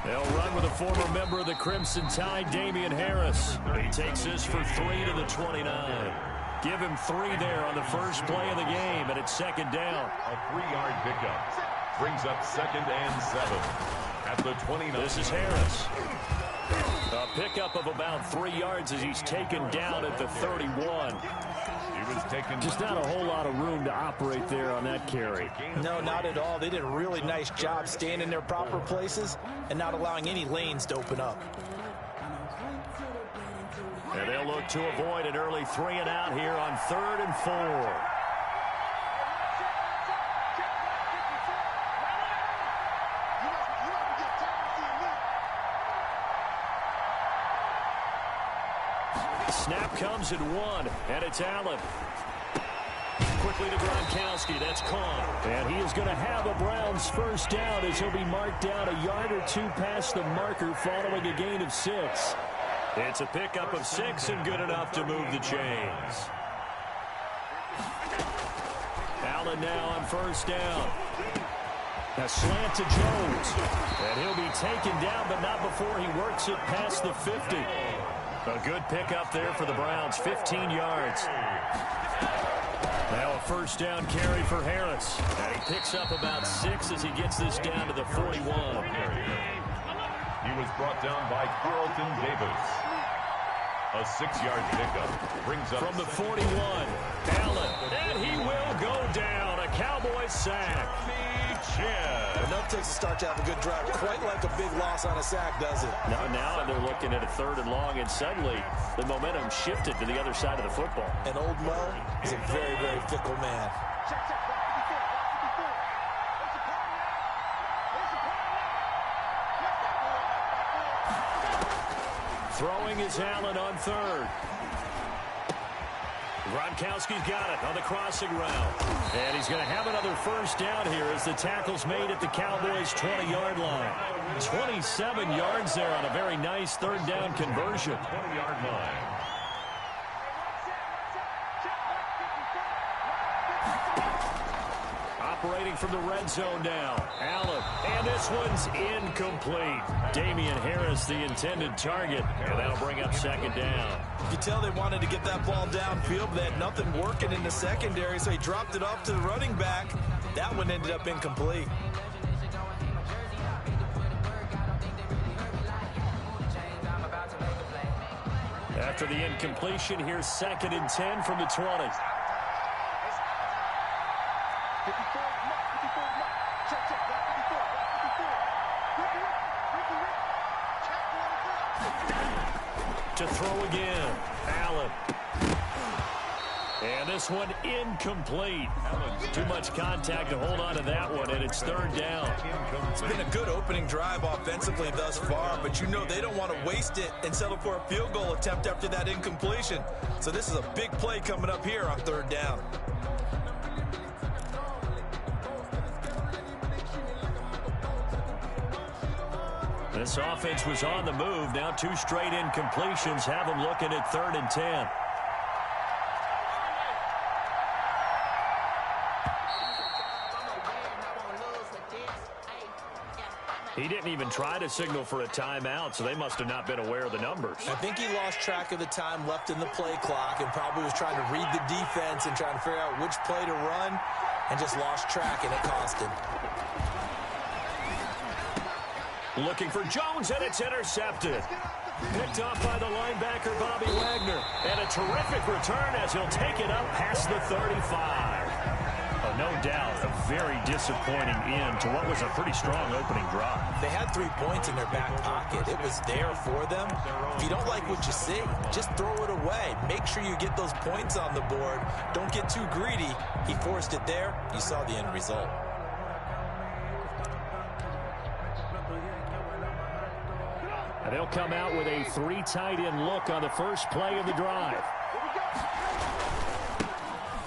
They'll run with a former member of the Crimson Tide, Damian Harris. He takes this for 3 to the 29. Give him 3 there on the first play of the game, and it's second down. A 3-yard pickup brings up 2nd and 7 at the 29. This is Harris. A pickup of about 3 yards as he's taken down at the 31. He was taken. Just not a whole lot of room to operate there on that carry. No, not at all. They did a really nice job staying in their proper places and not allowing any lanes to open up. And they'll look to avoid an early 3 and out here on 3rd and 4. Snap comes at 1, and it's Allen. Quickly to Gronkowski. That's caught. And he is going to have a Browns first down as he'll be marked down a yard or 2 past the marker following a gain of 6. It's a pickup of 6 and good enough to move the chains. Allen now on first down. A slant to Jones. And he'll be taken down, but not before he works it past the 50. A good pickup there for the Browns, 15 yards. Now a first down carry for Harris. And he picks up about 6 as he gets this down to the 41. He was brought down by Carlton Davis. A 6-yard pickup brings up from the 41. Allen, and he will go down. A Cowboys sack. Enough takes to start to have a good drive. Quite like a big loss on a sack, does it? Now they're looking at a 3rd and long, and suddenly the momentum shifted to the other side of the football. And old Mo is a very, very fickle man. Throwing is Allen on 3rd. Gronkowski's got it on the crossing route. And he's going to have another first down here as the tackle's made at the Cowboys' 20-yard line. 27 yards there on a very nice 3rd down conversion. 20-yard line. Operating from the red zone now. Allen. And this one's incomplete. Damian Harris, the intended target. And that'll bring up 2nd down. You can tell they wanted to get that ball downfield, but they had nothing working in the secondary, so he dropped it off to the running back. That one ended up incomplete. After the incompletion, here's 2nd and 10 from the 20. To throw again. Allen. And this one incomplete. Too much contact to hold on to that one, and it's 3rd down. It's been a good opening drive offensively thus far, but you know they don't want to waste it and settle for a field goal attempt after that incompletion. So this is a big play coming up here on 3rd down. This offense was on the move. Now 2 straight incompletions have them looking at 3rd and 10. He didn't even try to signal for a timeout, so they must have not been aware of the numbers. I think he lost track of the time left in the play clock and probably was trying to read the defense and trying to figure out which play to run and just lost track, and it cost him. Looking for Jones, and it's intercepted. Picked off by the linebacker, Bobby Wagner. And a terrific return as he'll take it up past the 35. No doubt, a very disappointing end to what was a pretty strong opening drive. They had 3 points in their back pocket. It was there for them. If you don't like what you see, just throw it away. Make sure you get those points on the board. Don't get too greedy. He forced it there. You saw the end result. And they'll come out with a 3 tight end look on the first play of the drive.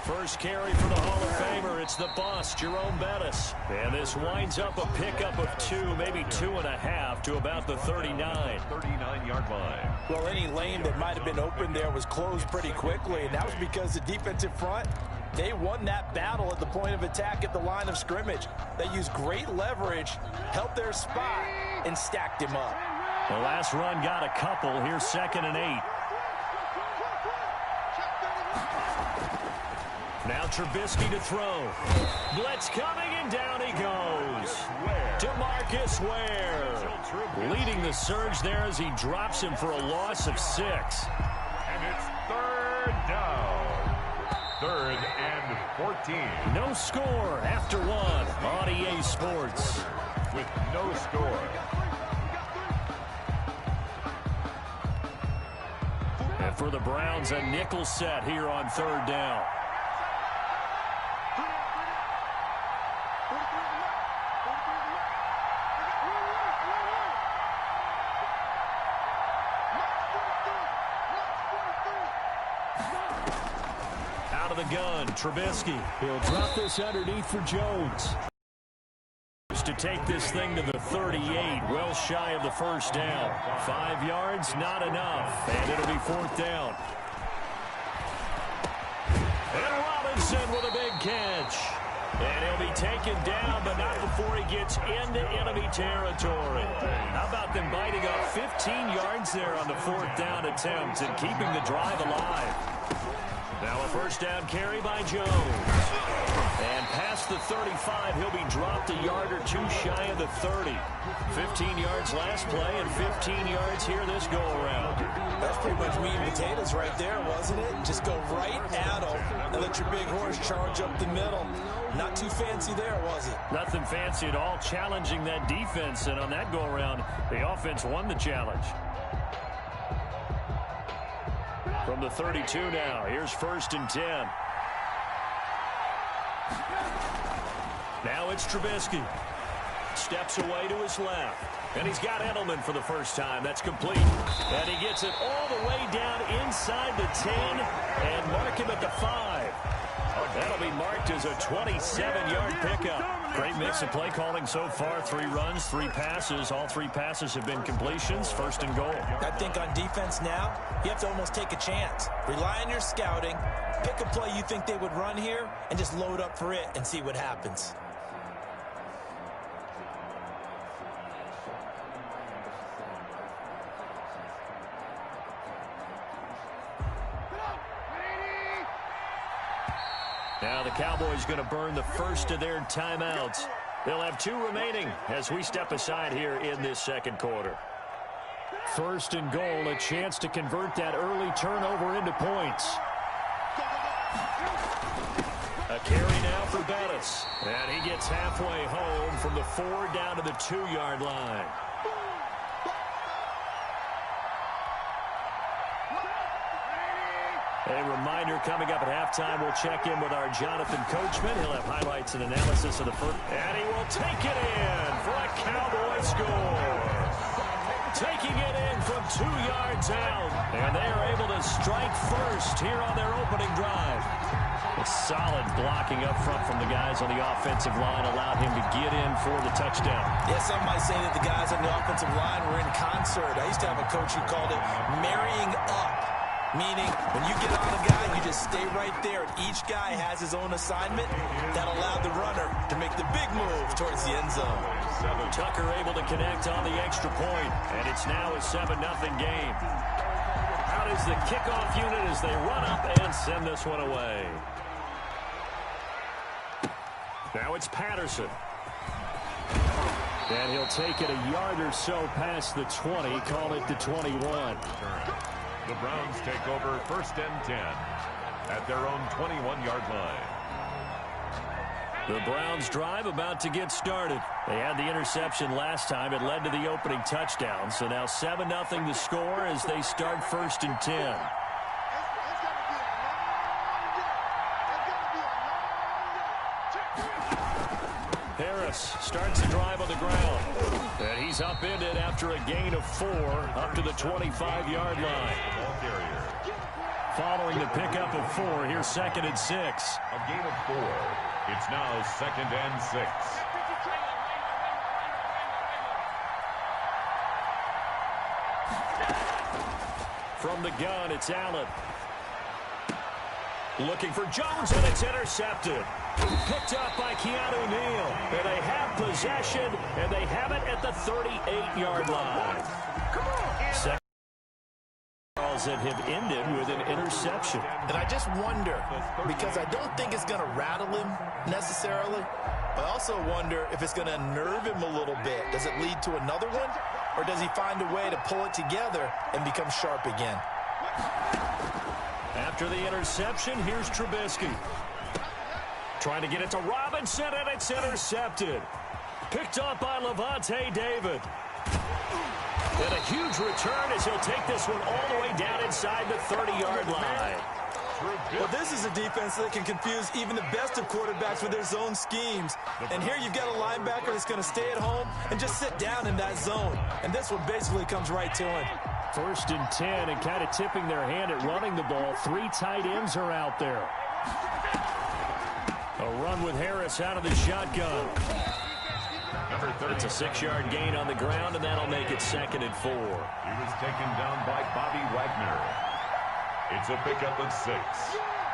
First carry for the Hall of Famer. It's the boss, Jerome Bettis. And this winds up a pickup of 2, maybe 2.5 to about the 39. 39-yard line. Well, any lane that might have been open there was closed pretty quickly, and that was because the defensive front They won that battle at the point of attack at the line of scrimmage. They used great leverage, held their spot, and stacked him up. The last run got a couple. Here's 2nd and 8. Now Trubisky to throw. Blitz coming, and down he goes. DeMarcus Ware leading the surge there as he drops him for a loss of 6. And it's 3rd down. 3rd and 14. No score after 1 on EA Sports. With no score. And for the Browns, a nickel set here on 3rd down. Out of the gun, Trubisky. He'll drop this underneath for Jones. To take this thing to the 38, well shy of the 1st down. 5 yards, not enough, and it'll be 4th down. And Robinson with a big catch. And he'll be taken down, but not before he gets into enemy territory. How about them biting up 15 yards there on the 4th down attempt and keeping the drive alive? Now a 1st down carry by Jones. And past the 35, he'll be dropped a yard or 2 shy of the 30. 15 yards last play and 15 yards here this go-around. That's pretty much meat and potatoes right there, wasn't it? Just go right at them and let your big horse charge up the middle. Not too fancy there, was it? Nothing fancy at all, challenging that defense. And on that go-around, the offense won the challenge. From the 32 now, here's 1st and 10. Now it's Trubisky. Steps away to his left. And he's got Edelman for the first time. That's complete. And he gets it all the way down inside the 10 and mark him at the 5. That'll be marked as a 27-yard pickup. Great mix of play calling so far. 3 runs, 3 passes. All 3 passes have been completions. 1st and goal. I think on defense now, you have to almost take a chance. Rely on your scouting. Pick a play you think they would run here and just load up for it and see what happens. Now the Cowboys going to burn the first of their timeouts. They'll have 2 remaining as we step aside here in this 2nd quarter. 1st and goal, a chance to convert that early turnover into points. A carry now for Bettis. And he gets halfway home from the 4 down to the 2-yard line. A reminder coming up at halftime, we'll check in with our Jonathan Coachman. He'll have highlights and analysis of the first. And he will take it in for a Cowboy score. Taking it in from 2 yards out. And they are able to strike first here on their opening drive. A solid blocking up front from the guys on the offensive line allowed him to get in for the touchdown. Yeah, some might say that the guys on the offensive line were in concert. I used to have a coach who called it marrying up. Meaning, when you get on a guy, you just stay right there. Each guy has his own assignment. That allowed the runner to make the big move towards the end zone. Tucker able to connect on the extra point, and it's now a 7-0 game. Out is the kickoff unit as they run up and send this one away. Now it's Patterson. And he'll take it a yard or so past the 20, call it the 21. The Browns take over 1st and 10 at their own 21-yard line. The Browns drive about to get started. They had the interception last time. It led to the opening touchdown. So now 7-0 the score as they start 1st and 10. Harris starts the drive on the ground. And he's upended after a gain of 4 up to the 25-yard line. Following the pickup of 4, here's 2nd and 6. A gain of 4. It's now 2nd and 6. From the gun, it's Allen. Looking for Jones, and it's intercepted. Picked up by Keanu Neal. And they have possession, and they have it at the 38-yard line. Second calls that have ended with an interception. And I just wonder, because I don't think it's going to rattle him necessarily, but I also wonder if it's going to unnerve him a little bit. Does it lead to another one, or does he find a way to pull it together and become sharp again? After the interception, here's Trubisky. Trying to get it to Robinson, and it's intercepted. Picked up by Levante David. And a huge return as he'll take this one all the way down inside the 30-yard line. Well, this is a defense that can confuse even the best of quarterbacks with their zone schemes. And here you've got a linebacker that's going to stay at home and just sit down in that zone. And this one basically comes right to him. 1st and 10, and kind of tipping their hand at running the ball. 3 tight ends are out there. A run with Harris out of the shotgun. It's a 6-yard gain on the ground, and that'll make it 2nd and 4. He was taken down by Bobby Wagner. It's a pickup of 6.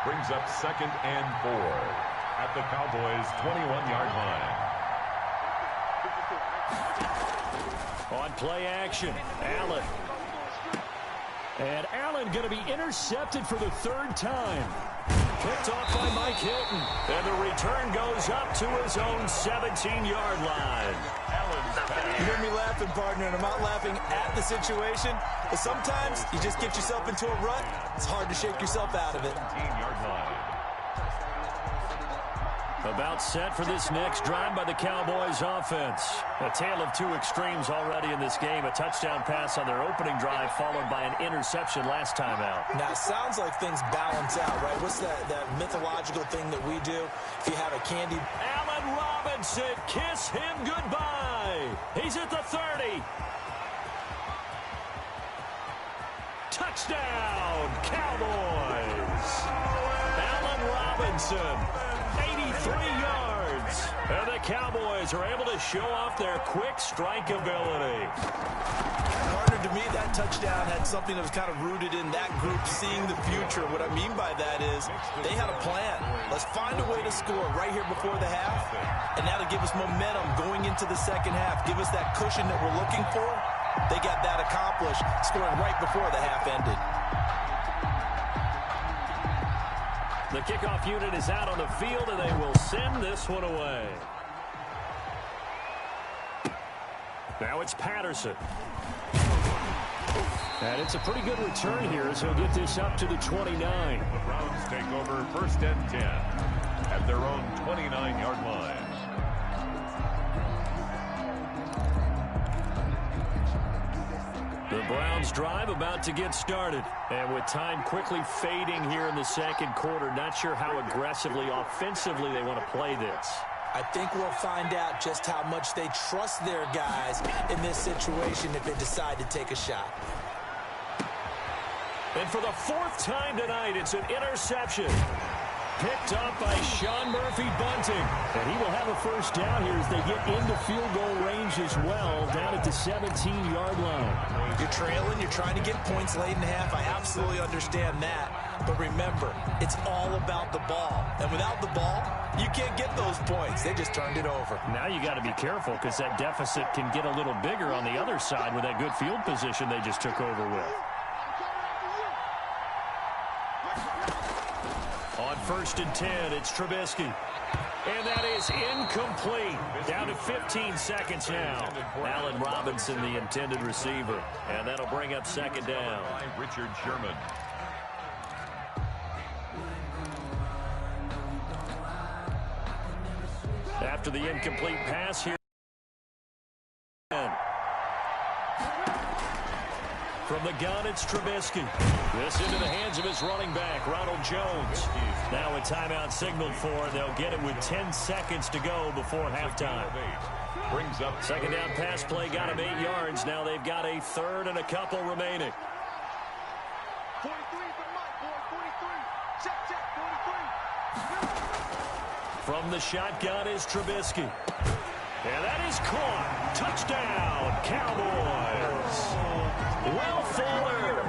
Brings up 2nd and 4 at the Cowboys' 21-yard line. On play action, Allen. And Allen going to be intercepted for the 3rd time. Picked off by Mike Hilton. And the return goes up to his own 17-yard line. You hear me laughing, partner, and I'm not laughing at the situation. But sometimes you just get yourself into a rut. It's hard to shake yourself out of it. 17-yard line. About set for this next drive by the Cowboys offense. A tale of 2 extremes already in this game. A touchdown pass on their opening drive followed by an interception last time out. Now, it sounds like things balance out, right? What's that mythological thing that we do? If you have a candy... Allen Robinson, kiss him goodbye. He's at the 30. Touchdown, Cowboys. Allen Robinson. 83 yards. And the Cowboys are able to show off their quick strike ability. Partner, to me, that touchdown had something that was kind of rooted in that group seeing the future. What I mean by that is they had a plan. Let's find a way to score right here before the half. And that'll give us momentum going into the 2nd half. Give us that cushion that we're looking for. They got that accomplished, scoring right before the half ended. The kickoff unit is out on the field, and they will send this one away. Now it's Patterson. And it's a pretty good return here as he'll get this up to the 29. The Browns take over 1st and 10 at their own 29-yard line. The Browns drive about to get started. And with time quickly fading here in the 2nd quarter, not sure how aggressively, offensively they want to play this. I think we'll find out just how much they trust their guys in this situation if they decide to take a shot. And for the 4th time tonight, it's an interception. Picked up by Sean Murphy-Bunting. And he will have a 1st down here as they get into field goal range as well, down at the 17-yard line. You're trailing, you're trying to get points late in the half. I absolutely understand that. But remember, it's all about the ball. And without the ball, you can't get those points. They just turned it over. Now you got to be careful because that deficit can get a little bigger on the other side with that good field position they just took over with. On 1st and 10, it's Trubisky. And that is incomplete. Down to 15 seconds now. Allen Robinson, the intended receiver. And that'll bring up 2nd down. Richard Sherman. After the incomplete pass here. From the gun, it's Trubisky. This into the hands of his running back, Ronald Jones. Now a timeout signaled for, and they'll get it with 10 seconds to go before halftime. Brings up 2nd down pass play, got him 8 yards. Now they've got a 3rd and a couple remaining. 43 for Mike, boy, 43. Check, 43. From the shotgun is Trubisky. And that is caught. Touchdown, Cowboys. Will Fuller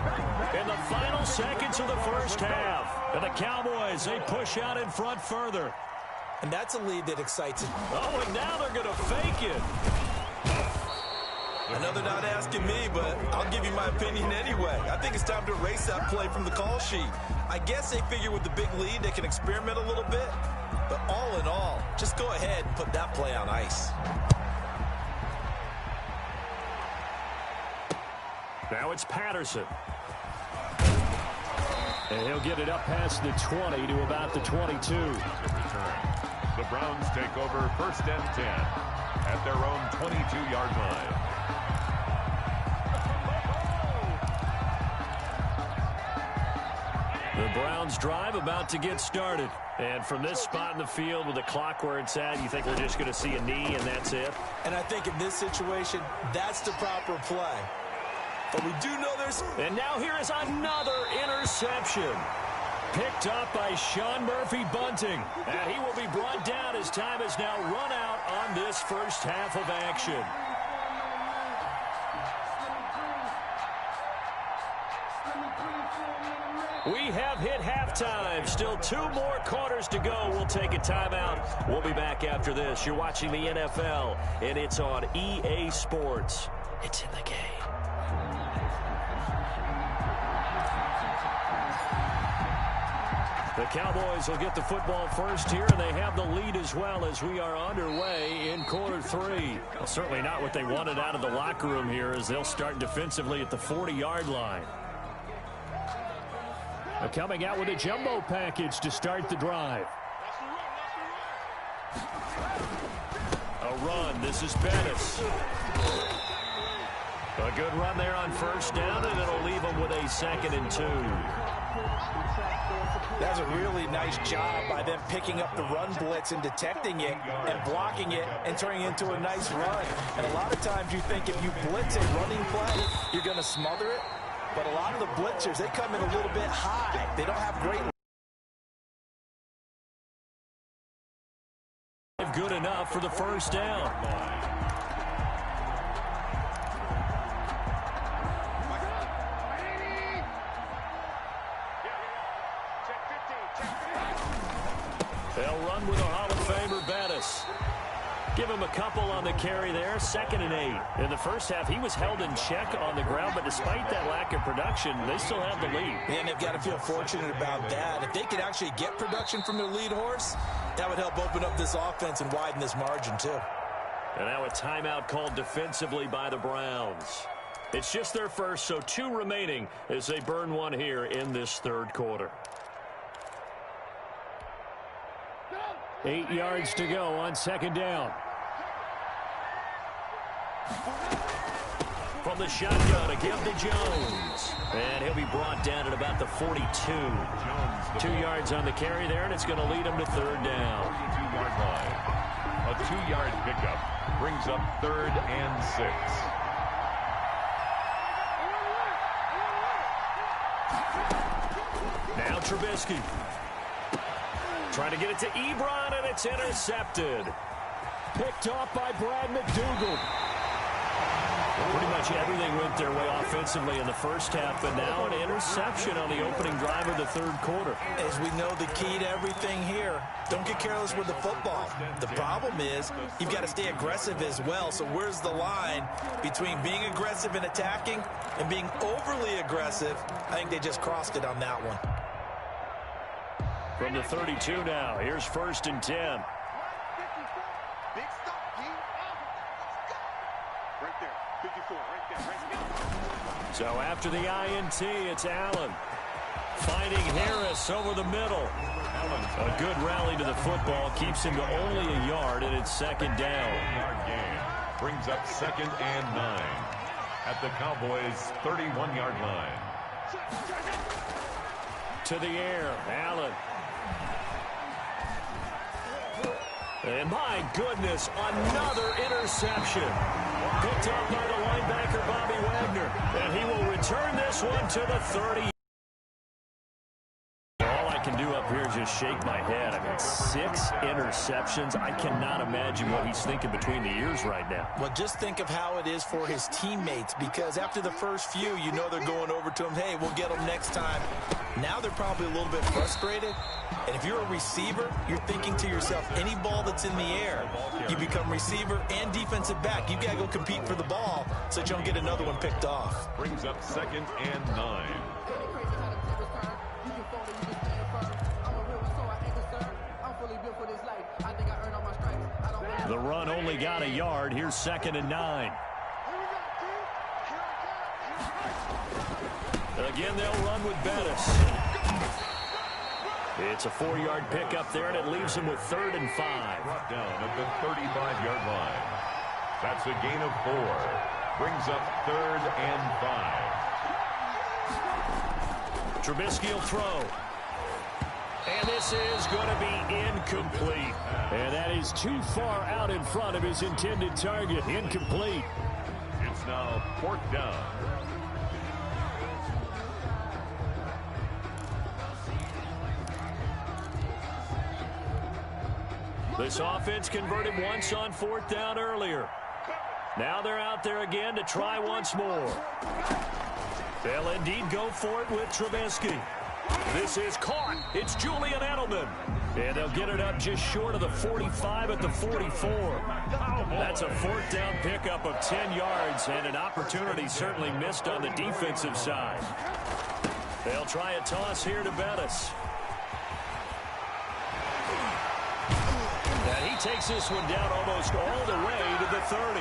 in the final seconds of the 1st half. And the Cowboys, they push out in front further. And that's a lead that excites him. Oh, and now they're going to fake it. I know they're not asking me, but I'll give you my opinion anyway. I think it's time to erase that play from the call sheet. I guess they figure with the big lead they can experiment a little bit. But all in all, just go ahead and put that play on ice. Now it's Patterson. And he'll get it up past the 20 to about the 22. The Browns take over 1st and 10 at their own 22-yard line. The Browns drive about to get started. And from this spot in the field with the clock where it's at, you think we're just going to see a knee and that's it? And I think in this situation, that's the proper play. But we do know there's... And now here is another interception. Picked up by Sean Murphy-Bunting. And he will be brought down as time has now run out on this first half of action. We have hit halftime. Still 2 more quarters to go. We'll take a timeout. We'll be back after this. You're watching the NFL, and it's on EA Sports. It's in the game. The Cowboys will get the football first here, and they have the lead as well as we are underway in quarter 3. Well, certainly not what they wanted out of the locker room here as they'll start defensively at the 40-yard line. They're coming out with a jumbo package to start the drive. A run. This is Bettis. A good run there on first down, and it'll leave them with a 2nd and 2. That's a really nice job by them picking up the run blitz and detecting it and blocking it and turning it into a nice run. And a lot of times you think if you blitz a running play, you're going to smother it. But a lot of the blitzers, they come in a little bit high. They don't have great... Good enough for the first down. They'll run with a Hall of Famer, Bettis. Give him a couple on the carry there, 2nd and 8. In the first half, he was held in check on the ground, but despite that lack of production, they still have the lead. And they've got to feel fortunate about that. If they could actually get production from their lead horse, that would help open up this offense and widen this margin, too. And now a timeout called defensively by the Browns. It's just their first, so 2 remaining as they burn one here in this 3rd quarter. 8 yards to go on 2nd down. From the shotgun, a give to Jones. And he'll be brought down at about the 42. 2 yards on the carry there, and it's going to lead him to 3rd down. 42-yard line. A 2-yard pickup brings up 3rd and 6. Now Trubisky. Trying to get it to Ebron, and it's intercepted. Picked off by Brad McDougald. Pretty much everything went their way offensively in the first half, but now an interception on the opening drive of the 3rd quarter. As we know, the key to everything here, don't get careless with the football. The problem is you've got to stay aggressive as well. So where's the line between being aggressive and attacking and being overly aggressive? I think they just crossed it on that one. From the 32 now, here's 1st and 10. So after the INT, it's Allen. Finding Harris over the middle. A good rally to the football. Keeps him to only a yard, and it's 2nd down. Yard gain brings up 2nd and 9 at the Cowboys' 31-yard line. To the air, Allen. And my goodness, another interception. Picked up by the linebacker, Bobby Wagner. And he will return this one to the 30. All I can do up here is just shake my head. I mean, 6 interceptions. I cannot imagine what he's thinking between the ears right now. Well, just think of how it is for his teammates, because after the first few, you know they're going over to him, hey, we'll get them next time. Now they're probably a little bit frustrated. And if you're a receiver, you're thinking to yourself, any ball that's in the air, you become receiver and defensive back. You got to go compete for the ball so that you don't get another one picked off. Brings up 2nd and 9. The run only got a yard. Here's 2nd and 9. Again, they'll run with Bettis. It's a 4-yard pickup there, and it leaves him with 3rd and 5. Brought down at the 35-yard line. That's a gain of 4. Brings up 3rd and 5. Trubisky will throw. And this is going to be incomplete. And that is too far out in front of his intended target. Incomplete. It's now 4th down. This offense converted once on 4th down earlier. Now they're out there again to try once more. They'll indeed go for it with Trubisky. This is caught. It's Julian Edelman. And they'll get it up just short of the 45 at the 44. That's a 4th down pickup of 10 yards, and an opportunity certainly missed on the defensive side. They'll try a toss here to Bettis. And he takes this one down almost all the way to the 30.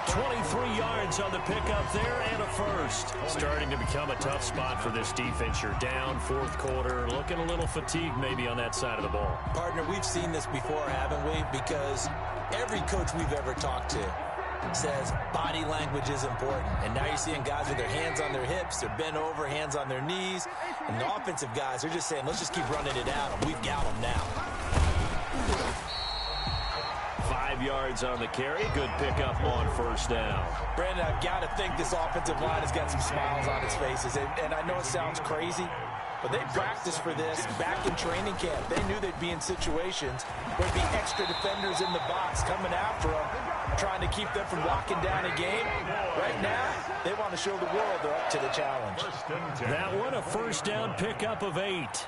23 yards on the pickup there and a first. Starting to become a tough spot for this defense. You're down 4th quarter, looking a little fatigued maybe on that side of the ball. Partner, we've seen this before, haven't we? Because every coach we've ever talked to says body language is important. And now you're seeing guys with their hands on their hips, they're bent over, hands on their knees. And the offensive guys are just saying, let's just keep running it at them. We've got them now. 5 yards on the carry. Good pickup on 1st down. Brandon, I've got to think this offensive line has got some smiles on its faces. And I know it sounds crazy, but they practiced for this back in training camp. They knew they'd be in situations where there'd be extra defenders in the box coming after them, trying to keep them from locking down a game. Right now, they want to show the world they're up to the challenge. That one, a 1st down pickup of 8.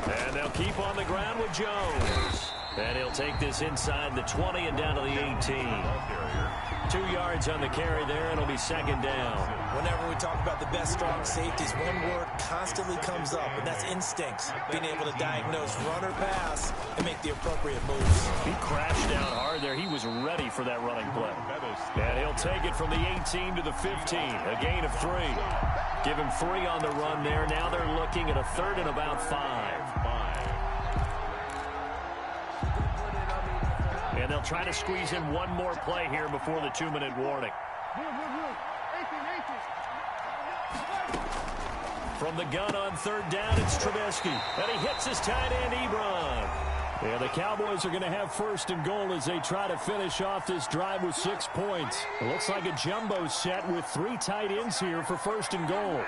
And they'll keep on the ground with Jones. And he'll take this inside the 20 and down to the 18. 2 yards on the carry there, and it'll be 2nd down. Whenever we talk about the best strong safeties, one word constantly comes up, and that's instincts. Being able to diagnose run or pass and make the appropriate moves. He crashed down hard there. He was ready for that running play. And he'll take it from the 18 to the 15. A gain of 3. Give him 3 on the run there. Now they're looking at a 3rd and about 5. And they'll try to squeeze in one more play here before the 2-minute warning. From the gun on 3rd down, it's Trubisky. And he hits his tight end, Ebron. And the Cowboys are going to have 1st and goal as they try to finish off this drive with 6 points. It looks like a jumbo set with 3 tight ends here for 1st and goal.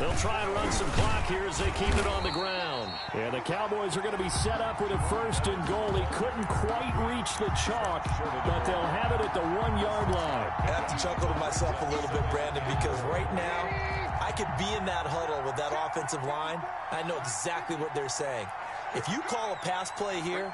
They'll try and run some clock here as they keep it on the ground. And the Cowboys are going to be set up with a 1st and goal. He couldn't quite reach the chalk, but they'll have it at the 1-yard line. I have to chuckle to myself a little bit, Brandon, because right now I could be in that huddle with that offensive line. I know exactly what they're saying. If you call a pass play here,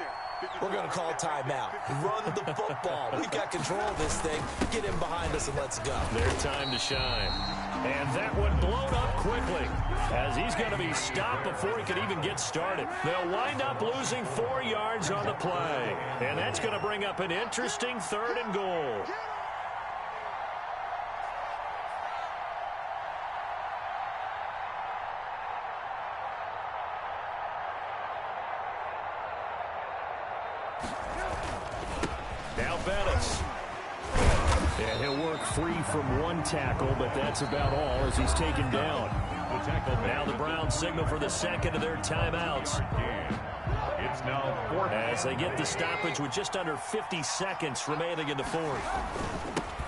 we're going to call timeout. Run the football. We've got control of this thing. Get in behind us and let's go. Their time to shine. And that one blown up quickly as he's going to be stopped before he could even get started. They'll wind up losing 4 yards on the play. And that's going to bring up an interesting 3rd and goal. Now Bettis. And he'll work free from one tackle, but that's about all as he's taken down. Now the Browns signal for the 2nd of their timeouts. It's now 4th. As they get the stoppage with just under 50 seconds remaining in the fourth.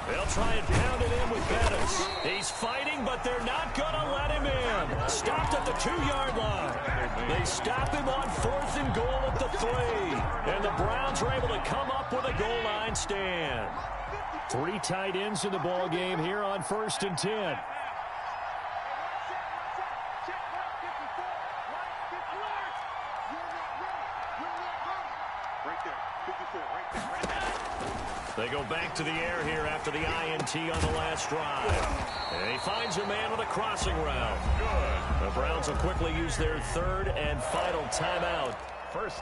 They'll try and pound it in with Bettis. He's fighting, but they're not going to let him in. Stopped at the 2-yard line. They stop him on 4th and goal at the 3. And the Browns are able to come up with a goal line stand. 3 tight ends in the ball game here on 1st and 10. They go back to the air here after the INT on the last drive. And he finds a man with a crossing route. Good. The Browns will quickly use their 3rd and final timeout,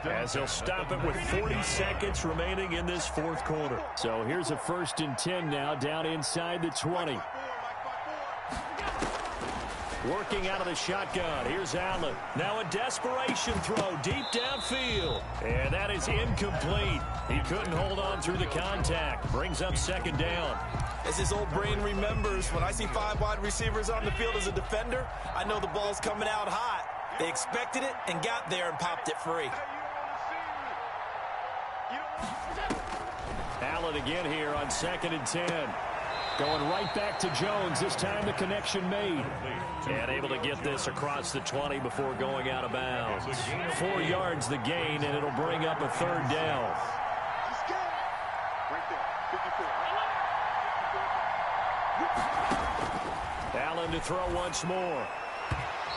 as they'll stop it with 40 seconds remaining in this 4th quarter. So here's a 1st and 10 now, down inside the 20. Working out of the shotgun. Here's Allen. Now a desperation throw deep downfield. And that is incomplete. He couldn't hold on through the contact. Brings up 2nd down. As his old brain remembers, when I see 5 wide receivers on the field as a defender, I know the ball's coming out hot. They expected it and got there and popped it free. Allen again here on 2nd and 10. Going right back to Jones. This time the connection made. And able to get this across the 20 before going out of bounds. 4 yards the gain, and it'll bring up a 3rd down. Allen to throw once more.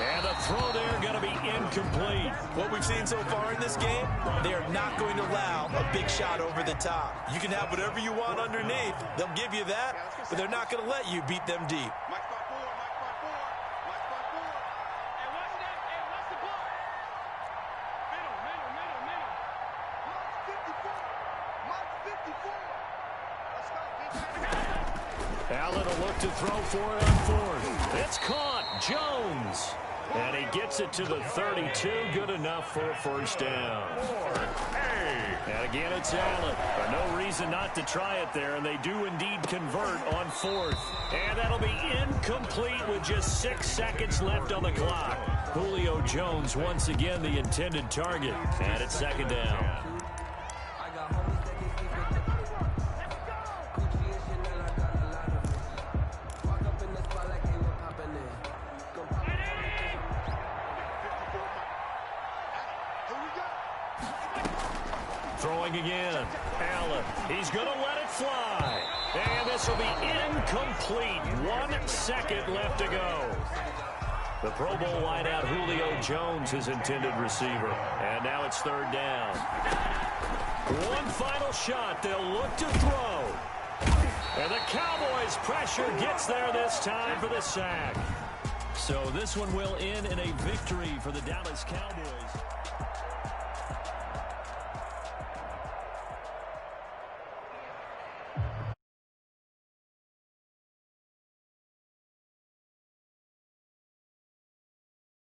And the throw there going to be incomplete. What we've seen so far in this game, they are not going to allow a big shot over the top. You can have whatever you want underneath. They'll give you that, but they're not going to let you beat them deep. Allen will look to throw for it on 4th. It's caught. Jones. And he gets it to the 32. Good enough for a 1st down. And again, it's Allen. But no reason not to try it there, and they do indeed convert on 4th. And that'll be incomplete with just 6 seconds left on the clock. Julio Jones once again the intended target. And it's 2nd down. Throwing again. Allen. He's going to let it fly. And this will be incomplete. 1 second left to go. The Pro Bowl wideout Julio Jones, his intended receiver. And now it's 3rd down. One final shot. They'll look to throw. And the Cowboys' pressure gets there this time for the sack. So this one will end in a victory for the Dallas Cowboys.